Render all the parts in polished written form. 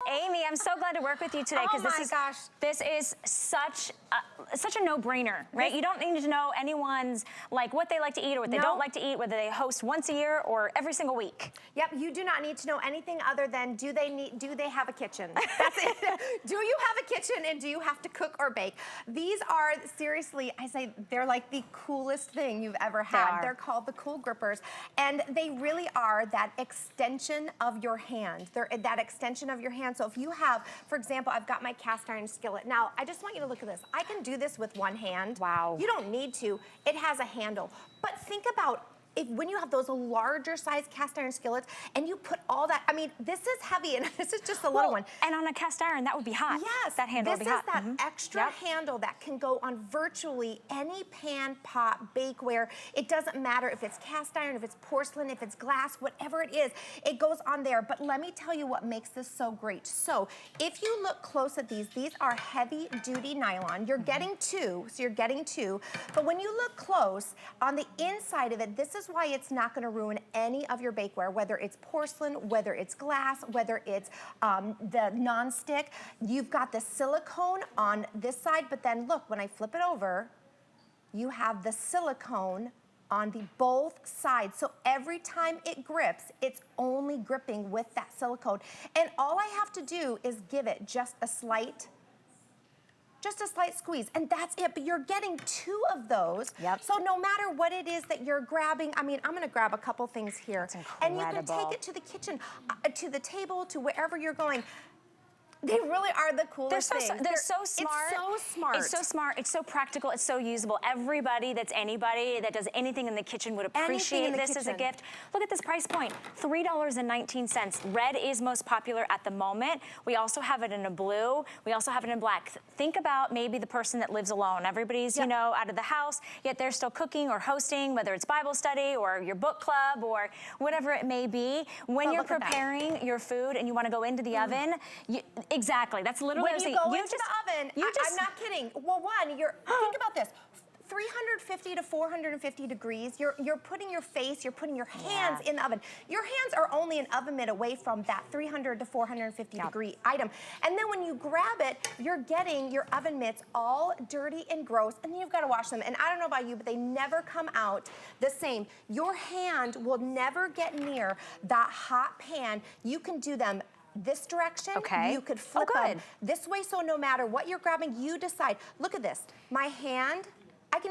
Amy, I'm so glad to work with you today because this is such a no-brainer, right? You don't need to know anyone's like what they like to eat or what they don't like to eat, whether they host once a year or every single week. Yep, you do not need to know anything other than do they have a kitchen? That's it. Do you have a kitchen and do you have to cook or bake? These are seriously, I say they're like the coolest thing you've ever had. They're called the Cool Grippers, and they really are that extension of your hand. They're that extension of your hand. So if you have, for example, I've got my cast iron skillet. Now, I just want you to look at this. I can do this with one hand. Wow. You don't need to. It has a handle. But think about when you have those larger size cast iron skillets and you put all that, I mean, this is heavy and this is just a little one. And on a cast iron, that would be hot. Yes. That handle would be hot. This is that extra handle that can go on virtually any pan, pot, bakeware. It doesn't matter if it's cast iron, if it's porcelain, if it's glass, whatever it is, it goes on there. But let me tell you what makes this so great. So if you look close at these are heavy duty nylon. You're getting two, so you're getting two. But when you look close, on the inside of it, this is why it's not gonna ruin any of your bakeware, whether it's porcelain, whether it's glass, whether it's the non-stick. You've got the silicone on this side, but then look, when I flip it over, you have the silicone on the both sides. So every time it grips, it's only gripping with that silicone. And all I have to do is give it just a slight squeeze, and that's it. But you're getting two of those. Yep. So no matter what it is that you're grabbing, I mean, I'm gonna grab a couple things here. That's incredible. And you can take it to the kitchen, to the table, to wherever you're going. They really are the coolest things. They're so smart. It's so smart. It's so smart. It's so practical. It's so usable. Everybody that's anybody that does anything in the kitchen would appreciate this as a gift. Look at this price point, $3.19. Red is most popular at the moment. We also have it in a blue. We also have it in black. Think about maybe the person that lives alone. Everybody's, you know, out of the house, yet they're still cooking or hosting, whether it's Bible study or your book club or whatever it may be. When you're preparing your food and you want to go into the oven, exactly. That's literally when you go into the oven. I'm not kidding. Well, think about this. 350 to 450 degrees. You're putting your face, you're putting your hands in the oven. Your hands are only an oven mitt away from that 300 to 450 degree item. And then when you grab it, you're getting your oven mitts all dirty and gross, and then you've got to wash them. And I don't know about you, but they never come out the same. Your hand will never get near that hot pan. You can do them this direction, you could flip them this way, so no matter what you're grabbing, you decide. Look at this, my hand, I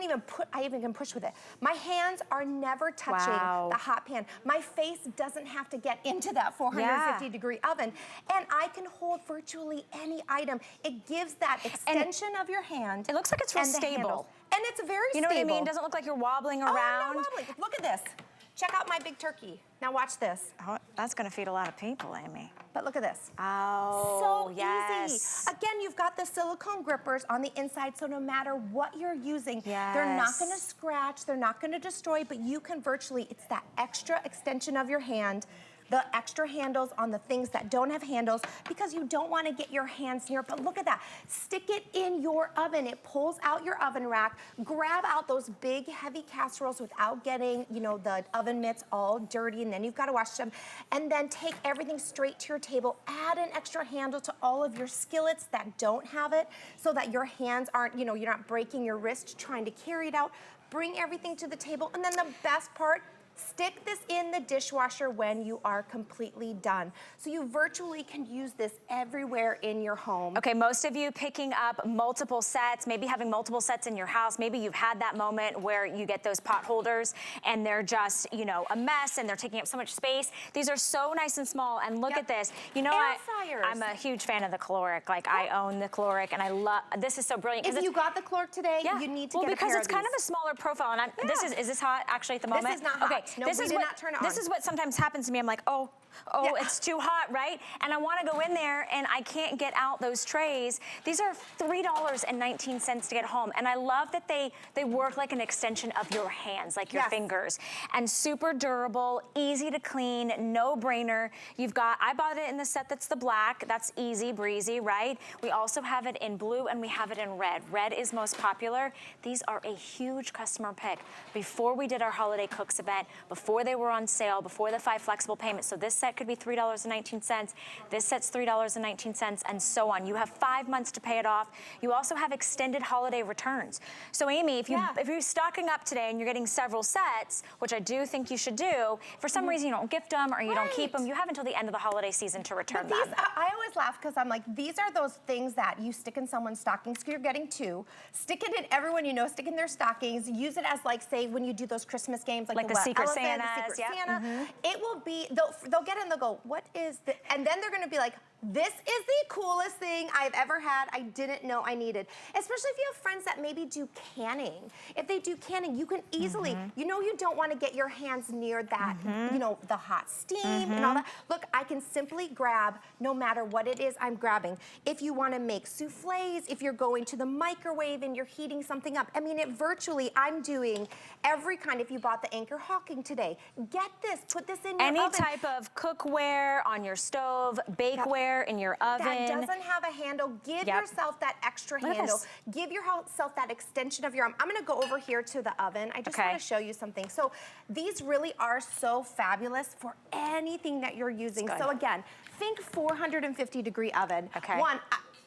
even can push with it. My hands are never touching the hot pan. My face doesn't have to get into that 450 degree oven, and I can hold virtually any item. It gives that extension of your hand. It looks like it's real stable. And it's very stable. You know what I mean? It doesn't look like you're wobbling around. Oh, I'm not wobbling. Look at this. Check out my big turkey. Now watch this. Oh, that's gonna feed a lot of people, Amy. But look at this. Oh, so easy. Again, you've got the silicone grippers on the inside, so no matter what you're using, they're not gonna scratch, they're not gonna destroy, but you can virtually, it's that extra extension of your hand, the extra handles on the things that don't have handles, because you don't want to get your hands near it. But look at that. Stick it in your oven. It pulls out your oven rack. Grab out those big, heavy casseroles without getting, you know, the oven mitts all dirty, and then you've got to wash them. And then take everything straight to your table. Add an extra handle to all of your skillets that don't have it, so that your hands aren't, you know, you're not breaking your wrist trying to carry it out. Bring everything to the table. And then the best part, stick this in the dishwasher when you are completely done. So you virtually can use this everywhere in your home. Okay, most of you picking up multiple sets, maybe having multiple sets in your house. Maybe you've had that moment where you get those pot holders and they're just, you know, a mess and they're taking up so much space. These are so nice and small, and look at this. You know, I'm a huge fan of the caloric. Like, I own the caloric, and I love, this is so brilliant. If you got the caloric today, you need to get a pair of these. Well, because it's kind of a smaller profile, and is this hot actually at the moment? This is not hot. Okay, no, we did not turn it on. This is what sometimes happens to me. I'm like, oh, it's too hot, right? And I want to go in there and I can't get out those trays. These are $3.19 to get home. And I love that they work like an extension of your hands, like your fingers. And super durable, easy to clean, no brainer. You've got, I bought it in the set that's the black. That's easy breezy, right? We also have it in blue and we have it in red. Red is most popular. These are a huge customer pick. Before we did our Holiday Cooks event, before they were on sale, before the 5 flexible payments. So this set could be $3.19. This set's $3.19, and so on. You have 5 months to pay it off. You also have extended holiday returns. So Amy, if you're stocking up today and you're getting several sets, which I do think you should do, if for some reason you don't gift them or you don't keep them, you have until the end of the holiday season to return them. I always laugh because I'm like, these are those things that you stick in someone's stockings. So you're getting 2. Stick it in everyone you know, stick in their stockings. Use it as, like, say, when you do those Christmas games, like the Secret Santa. Santa. It will be, they'll get it and they'll go, what is this? And then they're going to be like, this is the coolest thing I've ever had. I didn't know I needed. Especially if you have friends that maybe do canning. If they do canning, you can easily, you know, you don't want to get your hands near that, you know, the hot steam and all that. Look, I can simply grab, no matter what it is I'm grabbing. If you want to make souffles, if you're going to the microwave and you're heating something up, I mean, I'm doing every kind. If you bought the Anchor Hawking today, get this, put this in your oven. Any type of cookware on your stove, bakeware in your oven. That doesn't have a handle. Give yourself that extra handle. Give yourself that extension of your arm. I'm going to go over here to the oven. I just want to show you something. So these really are so fabulous for anything that you're using. So again, think 450-degree oven. One,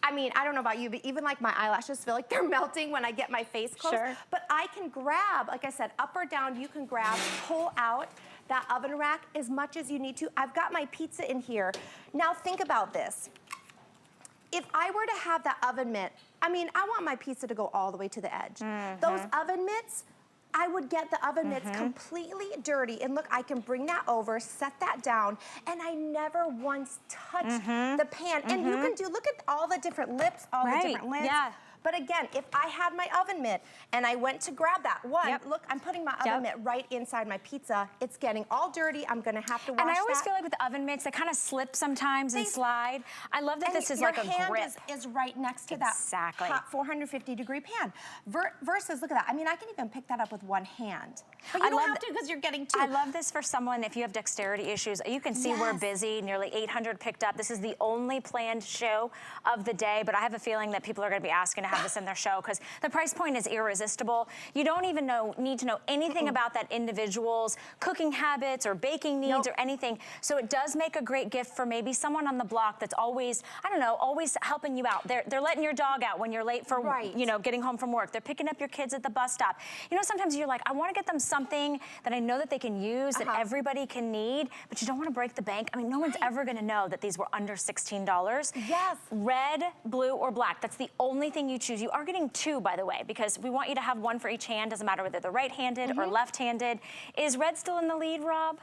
I mean, I don't know about you, but even like my eyelashes feel like they're melting when I get my face close. But I can grab, like I said, up or down, you can grab, pull out that oven rack as much as you need to. I've got my pizza in here. Now think about this. If I were to have that oven mitt, I mean, I want my pizza to go all the way to the edge. Those oven mitts, I would get the oven mitts completely dirty. And look, I can bring that over, set that down, and I never once touched the pan. And you can do, look at all the different lips, all the different lids. But again, if I had my oven mitt and I went to grab that, look, I'm putting my oven mitt right inside my pizza. It's getting all dirty. I'm gonna have to wash that. And I always feel like with the oven mitts, they kind of slip sometimes and slide. I love that this is like a grip. Your hand is right next to that hot 450-degree pan. Versus, look at that. I mean, I can even pick that up with one hand. But you don't have to because you're getting 2. I love this for someone, if you have dexterity issues. You can see we're busy, nearly 800 picked up. This is the only planned show of the day, but I have a feeling that people are gonna be asking to have this in their show because the price point is irresistible. You don't even need to know anything about that individual's cooking habits or baking needs or anything. So it does make a great gift for maybe someone on the block that's always, I don't know, always helping you out. They're letting your dog out when you're late for, you know, getting home from work. They're picking up your kids at the bus stop. You know, sometimes you're like, I want to get them something that I know that they can use, that everybody can need, but you don't want to break the bank. I mean, no one's ever going to know that these were under $16. Red, blue, or black. That's the only thing you choose. You are getting 2, by the way, because we want you to have one for each hand. Doesn't matter whether they're right-handed or left-handed. Is red still in the lead, Rob?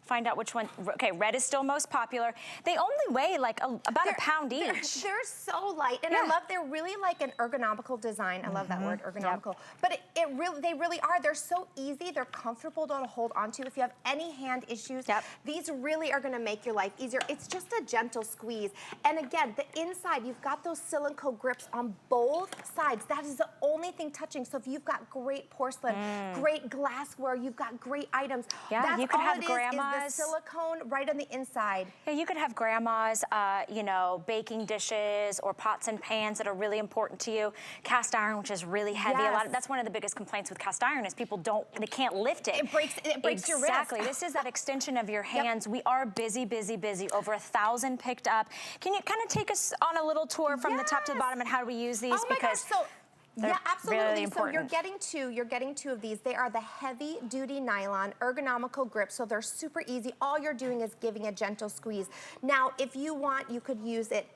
Find out which one. Okay, red is still most popular. They only weigh like about a pound each. They're so light, and I love, they're really like an ergonomical design. I love that word, ergonomical. But they really are. They're so easy. They're comfortable to hold onto. If you have any hand issues, these really are gonna make your life easier. It's just a gentle squeeze. And again, the inside, you've got those silicone grips on both sides. That is the only thing touching. So if you've got great porcelain, great glassware, you've got great items. That's you could all have it grandma's. The silicone right on the inside. Yeah, you could have grandma's, you know, baking dishes or pots and pans that are really important to you. Cast iron, which is really heavy. That's one of the biggest complaints with cast iron is people they can't lift it. It breaks your wrist. Exactly. This is that extension of your hands. We are busy, busy, busy. Over 1,000 picked up. Can you kind of take us on a little tour from the top to the bottom and how do we use these? Oh my gosh, yeah, absolutely. Really important. So you're getting two of these. They are the heavy duty nylon ergonomical grip, so they're super easy. All you're doing is giving a gentle squeeze. Now, if you want, you could use it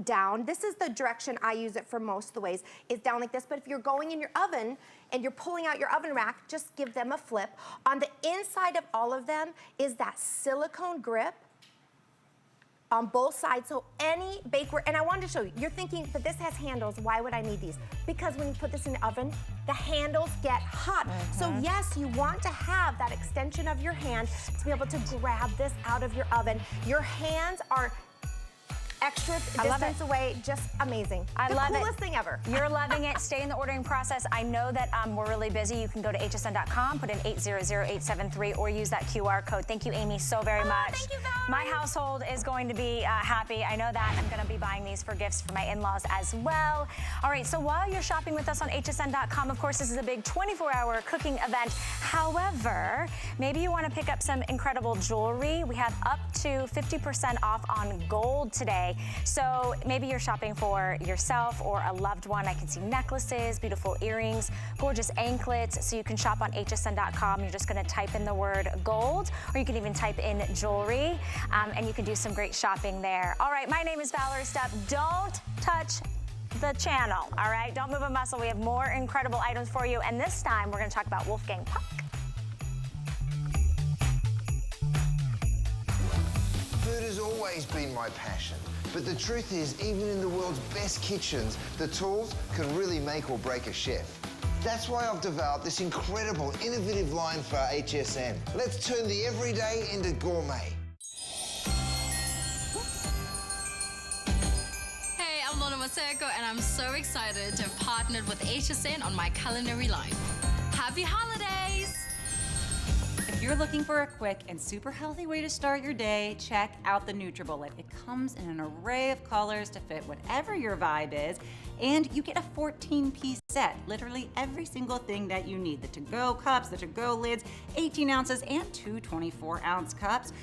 down. This is the direction I use it for most of the ways, is down like this. But if you're going in your oven and you're pulling out your oven rack, just give them a flip. On the inside of all of them is that silicone grip on both sides, so any bakeware, and I wanted to show you, you're thinking, but this has handles, why would I need these? Because when you put this in the oven, the handles get hot. So yes, you want to have that extension of your hand to be able to grab this out of your oven. Your hands are extra distance away, just amazing. I love it. The coolest thing ever. You're loving it. Stay in the ordering process. I know that we're really busy. You can go to hsn.com, put in 800873, or use that QR code. Thank you, Amy, so very much. Thank you, guys. My household is going to be happy. I know that. I'm going to be buying these for gifts for my in-laws as well. All right, so while you're shopping with us on hsn.com, of course, this is a big 24-hour cooking event. However, maybe you want to pick up some incredible jewelry. We have up to 50% off on gold today. So maybe you're shopping for yourself or a loved one. I can see necklaces, beautiful earrings, gorgeous anklets. So you can shop on hsn.com. You're just going to type in the word gold, or you can even type in jewelry, and you can do some great shopping there. All right, my name is Valerie Stepp. Don't touch the channel, all right? Don't move a muscle. We have more incredible items for you, and this time we're going to talk about Wolfgang Puck. Food has always been my passion, but the truth is, even in the world's best kitchens, the tools can really make or break a chef. That's why I've developed this incredible, innovative line for HSN. Let's turn the everyday into gourmet. Hey, I'm Lona Maseko, and I'm so excited to have partnered with HSN on my culinary line. Happy holidays! If you're looking for a quick and super healthy way to start your day, check out the NutriBullet. It comes in an array of colors to fit whatever your vibe is, and you get a 14-piece set, literally every single thing that you need. The to-go cups, the to-go lids, 18 ounces, and two 24-ounce cups.